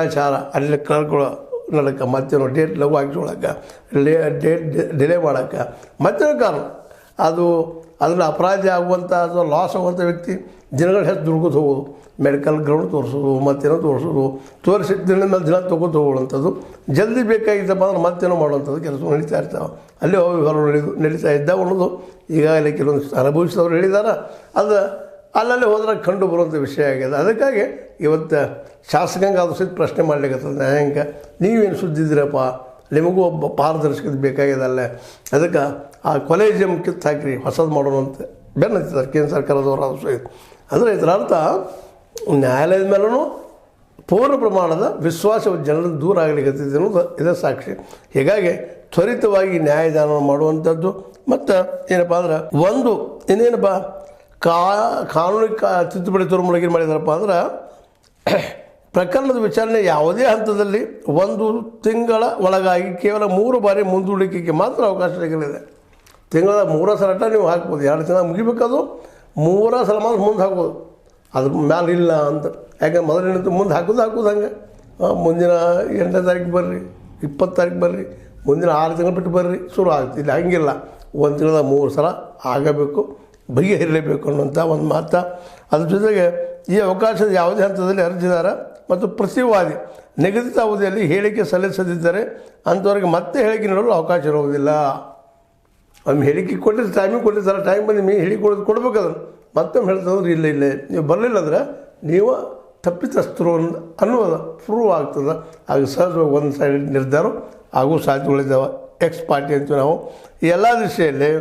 ಆಚಾರ ಅಲ್ಲಿ ಕಳ್ಕೊಳ್ಳೋ ನಡಕ್ಕೆ ಮತ್ತೇನೋ ಡೇಟ್ ಲಘು ಹಾಕಿಸ್ಕೊಳಕ್ಕೆ ಡೇಟ್ ಡಿಲೇ ಮಾಡೋಕ್ಕೆ ಮತ್ತೇನೋ ಕಾರಣ ಅದು ಅದರಲ್ಲಿ ಅಪರಾಧಿ ಆಗುವಂಥ ಅಥವಾ ಲಾಸ್ ಆಗುವಂಥ ವ್ಯಕ್ತಿ ದಿನಗಳು ಹೆಚ್ಚು ದುಡ್ಕೋತ ಹೋಗೋದು ಮೆಡಿಕಲ್ ಗ್ರೌಂಡ್ ತೋರಿಸೋದು ಮತ್ತೇನೋ ತೋರಿಸೋದು ತೋರಿಸಿ ದಿನದ ಮೇಲೆ ದಿನ ತೊಗೊತ ಹೋಗುವಂಥದ್ದು ಜಲ್ದಿ ಬೇಕಾಗಿದ್ದಪ್ಪ ಅಂದ್ರೆ ಮತ್ತೇನೋ ಮಾಡುವಂಥದ್ದು ಕೆಲಸ ನಡೀತಾ ಇರ್ತಾವೆ ಅಲ್ಲಿ ಹೋಗಿ ನಡೀತಾ ಇದ್ದಾವೆ ಅನ್ನೋದು ಈಗಾಗಲೇ ಕೆಲವೊಂದು ಅನುಭವಿಸಿದವರು ಹೇಳಿದ್ದಾರೆ ಅದು ಅಲ್ಲಲ್ಲಿ ಹೋದ್ರೆ ಕಂಡು ಬರುವಂಥ ವಿಷಯ ಆಗಿದೆ. ಅದಕ್ಕಾಗಿ ಇವತ್ತು ಶಾಸಕಾಂಗ ಅದು ಸಹಿತ ಪ್ರಶ್ನೆ ಮಾಡಲಿಕ್ಕೆ ನ್ಯಾಯಾಂಗ ನೀವೇನು ಸುದ್ದಿದ್ದೀರಪ್ಪ, ನಿಮಗೂ ಒಬ್ಬ ಪಾರದರ್ಶಕತೆ ಬೇಕಾಗಿದೆ ಅಲ್ಲೇ, ಅದಕ್ಕೆ ಆ ಕೊಲೆಜಿಯಂ ಕಿತ್ತು ಹಾಕಿರಿ ಹೊಸದು ಮಾಡೋಣ ಅಂತ ಬೆನ್ನು ಹತ್ತಿದ್ದಾರೆ ಕೇಂದ್ರ ಸರ್ಕಾರದವರು. ಅದು ಸಹಿತ ಅಂದರೆ ಇದರ ಅರ್ಥ ನ್ಯಾಯಾಲಯದ ಮೇಲೂ ಪೂರ್ಣ ಪ್ರಮಾಣದ ವಿಶ್ವಾಸ ಜನರಿಂದ ದೂರ ಆಗಲಿಕ್ಕೆ ಅನ್ನೋದು ಇದೇ ಸಾಕ್ಷಿ. ಹೀಗಾಗಿ ತ್ವರಿತವಾಗಿ ನ್ಯಾಯದಾನ ಮಾಡುವಂಥದ್ದು ಮತ್ತು ಏನಪ್ಪ ಅಂದ್ರೆ ಒಂದು ಇನ್ನೇನಪ್ಪ ಕಾನೂನಿಗೆ ತಿದ್ದುಪಡಿ ತರುಮೂಲಕ ಮಾಡಿದಾರಪ್ಪ ಅಂದ್ರೆ ಪ್ರಕರಣದ ವಿಚಾರಣೆ ಯಾವುದೇ ಹಂತದಲ್ಲಿ 1 ತಿಂಗಳ ಒಳಗಾಗಿ ಕೇವಲ 3 ಬಾರಿ ಮುಂದೂಡಿಕೆಗೆ ಮಾತ್ರ ಅವಕಾಶ ಸಿಗಲಿದೆ. ತಿಂಗಳ 3 ಸಲ ನೀವು ಹಾಕ್ಬೋದು, 2 ತಿಂಗಳ ಮುಗಿಬೇಕದು 3 ಸಲ ಮಾತ್ರ ಮುಂದೆ ಹಾಕ್ಬೋದು. ಅದ್ರ ಮ್ಯಾಲೆ ಇಲ್ಲ ಅಂತ. ಯಾಕಂದ್ರೆ ಮೊದಲಿನಂತ ಮುಂದೆ ಹಾಕೋದು ಹಂಗೆ ಮುಂದಿನ 8ನೇ ತಾರೀಕು ಬರ್ರಿ, 20 ತಾರೀಕು ಬರ್ರಿ, ಮುಂದಿನ 6 ತಿಂಗಳು ಬಿಟ್ಟು ಬರ್ರಿ ಶುರು ಆಗ್ತಿಲ್ಲ. ಹಂಗಿಲ್ಲ, 1 ತಿಂಗಳ 3 ಸಲ ಆಗಬೇಕು, ಬಗೆಹರಿಯಲೇಬೇಕು ಅನ್ನುವಂಥ ಒಂದು ಮಾತು. ಅದ್ರ ಜೊತೆಗೆ ಈ ಅವಕಾಶದ ಯಾವುದೇ ಹಂತದಲ್ಲಿ ಅರ್ಜಿದಾರ ಮತ್ತು ಪ್ರತಿವಾದಿ ನಿಗದಿತ ಅವಧಿಯಲ್ಲಿ ಹೇಳಿಕೆ ಸಲ್ಲಿಸದಿದ್ದರೆ ಅಂಥವ್ರಿಗೆ ಮತ್ತೆ ಹೇಳಿಕೆ ನೀಡಲು ಅವಕಾಶ ಇರುವುದಿಲ್ಲ. ಒಮ್ಮೆ ಹೇಳಿಕೆ ಕೊಟ್ಟಿದ್ದು ಟೈಮಿಗೆ ಕೊಟ್ಟಿರ್ತಾರೆ, ಟೈಮ್ ಬಂದು ಹೇಳಿಕೆ ಕೊಡ್ಬೇಕು. ಅದನ್ನು ಮತ್ತೊಮ್ಮೆ ಹೇಳ್ತಂದ್ರೆ ಇಲ್ಲ ನೀವು ಬರಲಿಲ್ಲ ಅಂದ್ರೆ ನೀವು ತಪ್ಪಿತಸ್ಥರು ಅನ್ನೋದು ಪ್ರೂವ್ ಆಗ್ತದೆ. ಆಗ ಸಹಜವಾಗಿ ಒಂದು ಸೈಡ್ ನಿರ್ಧಾರ ಆಗೋ ಸಾಧ್ಯತೆಗಳಿದ್ದಾವೆ. ಎಕ್ಸ್ ಪಾರ್ಟಿ ಅಂತೀವಿ ನಾವು. ಈ ಎಲ್ಲ ದಿಶೆಯಲ್ಲಿ